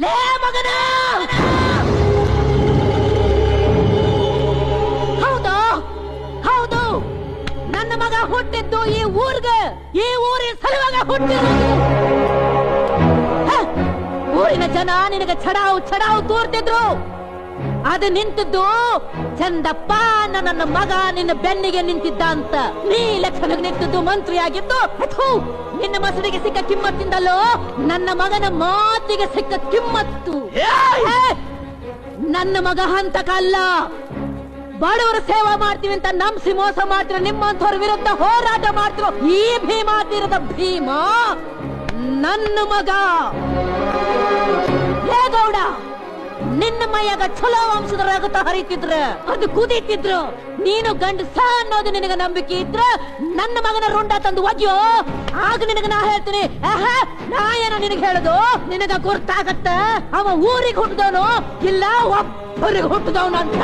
ಲೇ ಮಗನ, ಹೌದು ಹೌದು, ನನ್ನ ಮಗ ಹುಟ್ಟಿದ್ದು ಈ ಊರಿಗೆ, ಈ ಊರಿನ ಸಲುವಾಗ ಹುಟ್ಟಿರೋದು. ಊರಿನ ಜನ ನಿನಗೆ ಛಡಾವು ತೋರ್ತಿದ್ರು. ಅದು ನಿಂತಿದ್ದು ಚಂದಪ್ಪ ನನ್ನ ಮಗ ನಿನ್ನ ಬೆನ್ನಿಗೆ ನಿಂತಿದ್ದ ಅಂತ. ನೀ ಎಲೆಕ್ಷನ್ಗೆ ನಿಂತಿದ್ದು ಮಂತ್ರಿ ಆಗಿದ್ದು ನಿನ್ನ ಮಸಡಿಗೆ ಸಿಕ್ಕ ಕಿಮ್ಮತ್ತಿಂದಲ್ಲೋ, ನನ್ನ ಮಗನ ಮಾತಿಗೆ ಸಿಕ್ಕ ಕಿಮ್ಮತ್ತು. ನನ್ನ ಮಗ ಹಂತಕಲ್ಲ, ಬಡವರ ಸೇವಾ ಮಾಡ್ತೀವಿ ಅಂತ ನಂಬಿಸಿ ಮೋಸ ಮಾಡ್ತಿರೋ ನಿಮ್ಮಂಥವ್ರ ವಿರುದ್ಧ ಹೋರಾಟ ಮಾಡ್ತಿರೋ ಈ ಭೀಮಾತಿರದ ಭೀಮ ನನ್ನ ಮಗ. ಹೇ ಗೌಡ, ನಿನ್ನ ಮೈಯಾಗ ಚಲೋ ವಂಶದ ರಗತ ಹರಿತಿದ್ರ, ಅದು ಕುದೀತಿದ್ರು. ನೀನು ಗಂಡಸ ಅನ್ನೋದು ನಿನಗ ನಂಬಿಕೆ ಇದ್ರ ನನ್ನ ಮಗನ ರುಂಡ ತಂದು ಒಜ್ಜೋ, ಆಗ ನಿನಗ ನಾ ಹೇಳ್ತೀನಿ. ನಾ ಏನೋ ನಿನಗೆ ಹೇಳುದು, ನಿನಗ ಗುರ್ತಾಗತ್ತ ಅವ ಊರಿಗೆ ಹುಟ್ಟಿದವನು ಇಲ್ಲ ಒಬ್ಬರಿಗೆ ಹುಟ್ಟಿದವನು ಅಂತ.